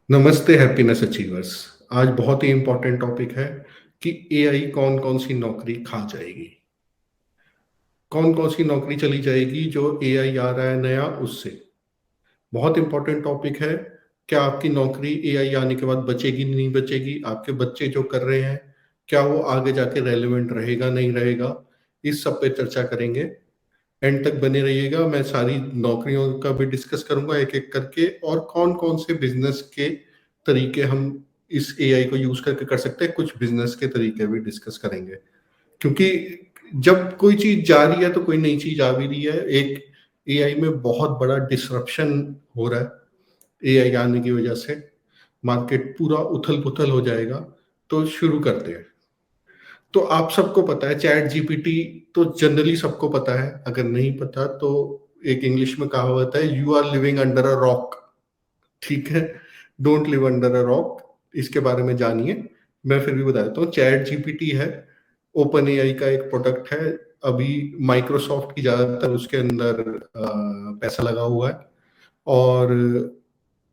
नमस्ते happiness achievers. आज बहुत ही इम्पोर्टेंट टॉपिक है कि एआई कौन कौन सी नौकरी खा जाएगी। कौन कौन सी नौकरी चली जाएगी जो एआई आ रहा है नया उससे। बहुत इम्पोर्टेंट टॉपिक है। क्या आपकी नौकरी एआई आने के बाद बचेगी नहीं बचेगी, आपके बच्चे जो कर रहे हैं क्या वो आगे जाके रेलेवेंट रहेगा नहीं रहेगा, इस सब पे चर्चा करेंगे। एंड तक बने रहिएगा। मैं सारी नौकरियों का भी डिस्कस करूंगा एक एक करके, और कौन कौन से बिजनेस के तरीके हम इस एआई को यूज करके कर सकते हैं। कुछ बिजनेस के तरीके भी डिस्कस करेंगे, क्योंकि जब कोई चीज जा रही है तो कोई नई चीज आ भी रही है। एक एआई में बहुत बड़ा डिसरप्शन हो रहा है। एआई आने की वजह से मार्केट पूरा उथल पुथल हो जाएगा। तो शुरू करते हैं। तो आप सबको पता है चैट जीपीटी, तो जनरली सबको पता है। अगर नहीं पता तो एक इंग्लिश में कहावत है, you are living under a rock. ठीक है, don't live under a rock. इसके बारे में जानिए। मैं फिर भी बता देता हूँ। चैट जीपीटी है, ओपन एआई का एक प्रोडक्ट है। अभी माइक्रोसॉफ्ट की ज्यादातर उसके अंदर पैसा लगा हुआ है, और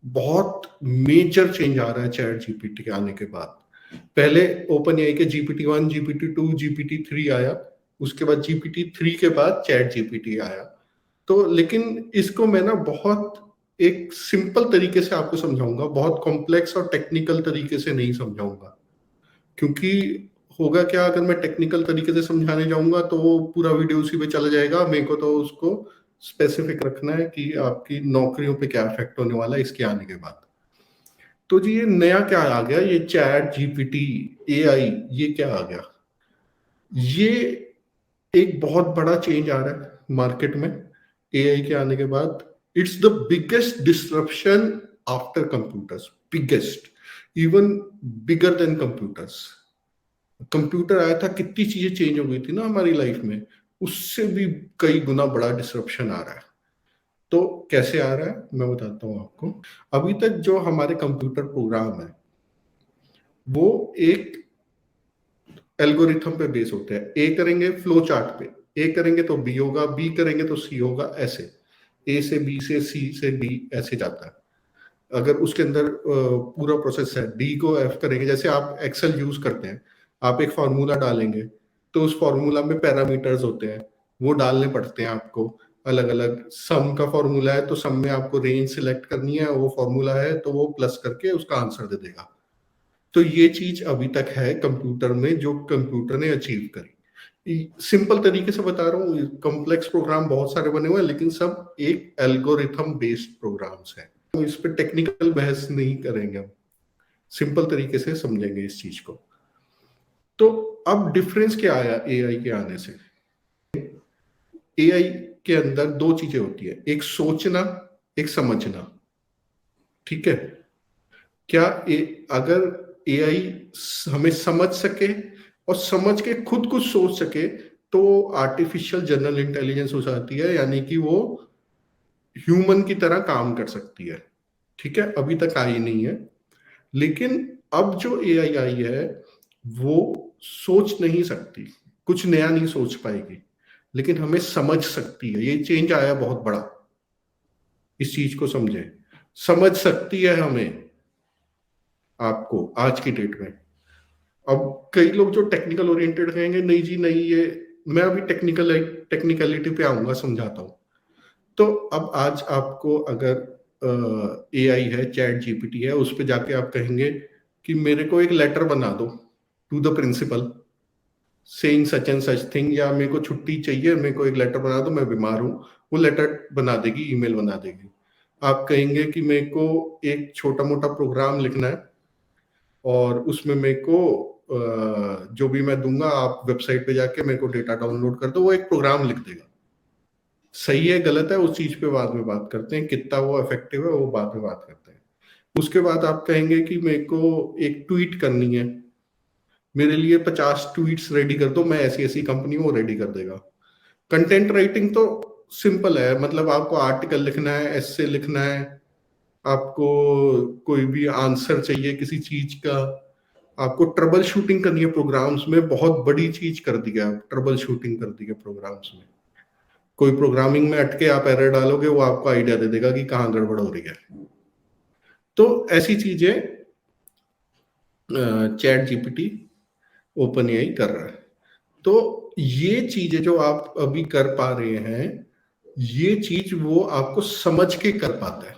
बहुत मेजर चेंज आ रहा है चैट जीपीटी के आने के बाद। पहले ओपन एआई के GPT-1, GPT-2, GPT-3 आया। उसके बाद GPT-3 के बाद चैट जीपीटी आया। तो लेकिन इसको मैं ना बहुत एक सिंपल तरीके से आपको समझाऊंगा, बहुत कॉम्प्लेक्स और टेक्निकल तरीके से नहीं समझाऊंगा। क्योंकि होगा क्या, अगर मैं टेक्निकल तरीके से समझाने जाऊंगा तो वो पूरा वीडियो उसी पे चला जाएगा। मेरे को तो उसको स्पेसिफिक रखना है कि आपकी नौकरियों पे क्या इफेक्ट होने वाला है इसके आने के बाद। तो जी ये नया क्या आ गया, ये चैट जीपीटी एआई, ये क्या आ गया। ये एक बहुत बड़ा चेंज आ रहा है मार्केट में एआई के आने के बाद। It's the biggest disruption after computers, biggest, even bigger than computers. Computer आया था, कितनी चीजें चेंज हो गई थी ना हमारी लाइफ में, उससे भी कई गुना बड़ा डिसरप्शन आ रहा है। तो कैसे आ रहा है मैं बताता हूँ आपको। अभी तक जो हमारे कंप्यूटर प्रोग्राम है वो एक एल्गोरिथम पे बेस होते हैं। ए करेंगे फ्लो चार्ट पे, ए करेंगे तो बी होगा, बी करेंगे तो सी होगा, ऐसे ए से बी से सी से डी ऐसे जाता है। अगर उसके अंदर पूरा प्रोसेस है, डी को एफ करेंगे। जैसे आप एक्सेल यूज करते हैं, आप एक फॉर्मूला डालेंगे तो उस फॉर्मूला में पैरामीटर्स होते हैं, वो डालने पड़ते हैं आपको। अलग अलग सम का फॉर्मूला है तो सम में आपको रेंज सिलेक्ट करनी है, वो फॉर्मूला है तो वो प्लस करके उसका आंसर दे देगा। तो ये चीज अभी तक है कंप्यूटर में, जो कंप्यूटर ने अचीव करी। सिंपल तरीके से बता रहा हूँ, कॉम्प्लेक्स प्रोग्राम बहुत सारे बने हुए हैं लेकिन सब एक एल्गोरिथम बेस्ड प्रोग्राम्स हैं। इस पे टेक्निकल बहस नहीं करेंगे हम, सिंपल तरीके से समझेंगे इस चीज को। तो अब डिफरेंस क्या आया एआई के आने से। एआई के अंदर दो चीजें होती है, एक सोचना, एक समझना। ठीक है। अगर एआई हमें समझ सके और समझ के खुद कुछ सोच सके तो आर्टिफिशियल जनरल इंटेलिजेंस हो जाती है, यानी कि वो ह्यूमन की तरह काम कर सकती है। ठीक है, अभी तक आई नहीं है। लेकिन अब जो एआई आई है वो सोच नहीं सकती, कुछ नया नहीं सोच पाएगी, लेकिन हमें समझ सकती है। ये चेंज आया बहुत बड़ा, इस चीज को समझे। समझ सकती है हमें, आपको आज की डेट में। अब कई लोग जो टेक्निकल ओरिएंटेड कहेंगे नहीं जी नहीं, ये मैं अभी टेक्निकलिटी पे आऊंगा, समझाता हूँ। तो अब आज आपको अगर एआई है, चैट जीपीटी है, उस पे जाके आप कहेंगे कि मेरे को एक लेटर बना दो to the principal saying such and such thing, या मेरे को छुट्टी चाहिए, मेरे को एक लेटर बना दो, मैं बीमार हूँ। वो लेटर बना देगी, ईमेल बना देगी। आप कहेंगे कि मेरे को एक छोटा मोटा प्रोग्राम लिखना है और उसमें मेरे को जो भी मैं दूंगा आप वेबसाइट पे जाके मेरे को डेटा डाउनलोड कर दो, वो एक प्रोग्राम लिख देगा। सही है गलत है उस चीज पे बाद में बात करते हैं, कितना वो इफेक्टिव है वो बाद में बात करते हैं। उसके बाद आप कहेंगे कि मेरे को एक ट्वीट करनी है, मेरे लिए 50 ट्वीट्स रेडी कर दो, मैं ऐसी ऐसी कंपनी हूँ, वो रेडी कर देगा। कंटेंट राइटिंग तो सिंपल है, मतलब आपको आर्टिकल लिखना है, एस्से लिखना है, आपको कोई भी आंसर चाहिए किसी चीज का, आपको ट्रबल शूटिंग करनी है प्रोग्राम्स में। बहुत बड़ी चीज कर दिया, ट्रबल शूटिंग कर दी है प्रोग्राम्स में। कोई प्रोग्रामिंग में अटके आप एरर डालोगे, वो आपको आइडिया दे देगा कि कहाँ गड़बड़ हो रही है। तो ऐसी चीजें चैट जीपीटी ओपन एआई कर रहा है। तो ये चीजें जो आप अभी कर पा रहे हैं, ये चीज वो आपको समझ के कर पाता है।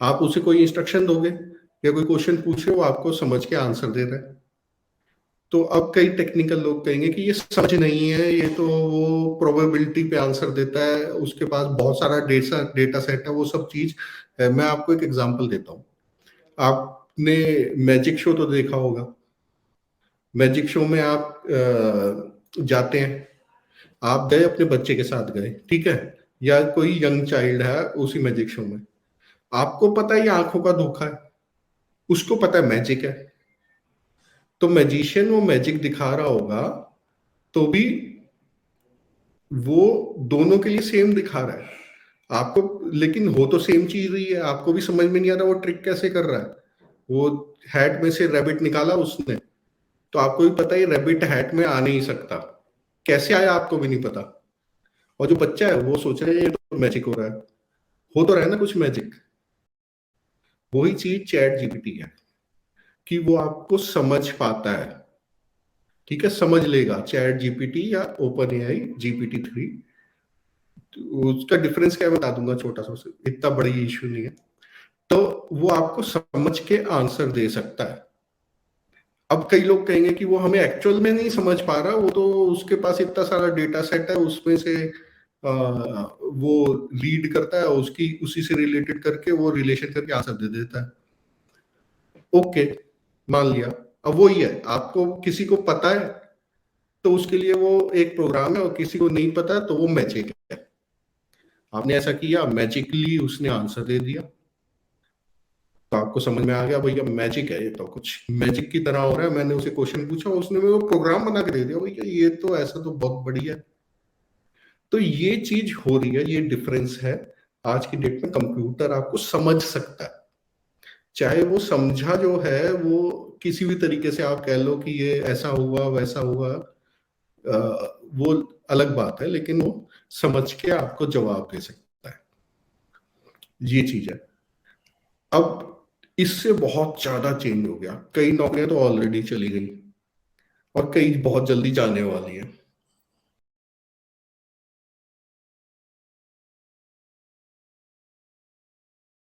आप उसे कोई इंस्ट्रक्शन दोगे या कोई क्वेश्चन पूछ रहे हो, वो आपको समझ के आंसर दे रहा है। तो अब कई टेक्निकल लोग कहेंगे कि ये समझ नहीं है, ये तो वो प्रोबेबिलिटी पे आंसर देता है, उसके पास बहुत सारा डेटा सेट है, वो सब चीज है। मैं आपको एक एग्जांपल देता हूँ। आपने मैजिक शो तो देखा होगा। मैजिक शो में आप जाते हैं, आप गए अपने बच्चे के साथ गए, ठीक है, या कोई यंग चाइल्ड है उसी मैजिक शो में, आपको पता है ये आंखों का धोखा है, उसको पता है मैजिक है। तो मैजिशियन वो मैजिक दिखा रहा होगा तो भी वो दोनों के लिए सेम दिखा रहा है आपको, लेकिन हो तो सेम चीज रही है। आपको भी समझ में नहीं आ रहा वो ट्रिक कैसे कर रहा है। वो हैट में से रैबिट निकाला उसने, तो आपको भी पता है रैबिट हैट में आ नहीं सकता, कैसे आया आपको भी नहीं पता। और जो बच्चा है वो सोच रहा है ये तो मैजिक हो रहा है, हो तो रहा है ना कुछ मैजिक। वही चीज चैट जीपीटी है कि वो आपको समझ पाता है, ठीक है, समझ लेगा। चैट जीपीटी या ओपन एआई GPT-3, उसका डिफरेंस क्या है बता दूंगा, छोटा सा, इतना बड़ी इश्यू नहीं है। तो वो आपको समझ के आंसर दे सकता है। अब कई लोग कहेंगे कि वो हमें एक्चुअल में नहीं समझ पा रहा, वो तो उसके पास इतना सारा डेटा सेट है, उसमें से वो रीड करता है, उसकी उसी से रिलेटेड करके वो रिलेशन करके आंसर दे देता है। ओके, मान लिया। अब वो ही है, आपको किसी को पता है तो उसके लिए वो एक प्रोग्राम है, और किसी को नहीं पता तो वो मैजिक है। आपने ऐसा किया, मैजिकली उसने आंसर दे दिया, तो आपको समझ में आ गया भैया मैजिक है, ये तो कुछ मैजिक की तरह हो रहा है। मैंने उसे क्वेश्चन पूछा, उसने मेरे को प्रोग्राम बना के दे दिया, भैया ये तो ऐसा तो बहुत बढ़िया है। तो ये चीज हो रही है, ये डिफरेंस है। आज की डेट में कंप्यूटर आपको समझ सकता है, चाहे वो समझा जो है वो किसी भी तरीके से आप कह लो कि ये ऐसा हुआ वैसा हुआ, वो अलग बात है, लेकिन वो समझ के आपको जवाब दे सकता है। ये चीज है। अब इससे बहुत ज्यादा चेंज हो गया, कई नौकरियां तो ऑलरेडी चली गई और कई बहुत जल्दी जाने वाली है।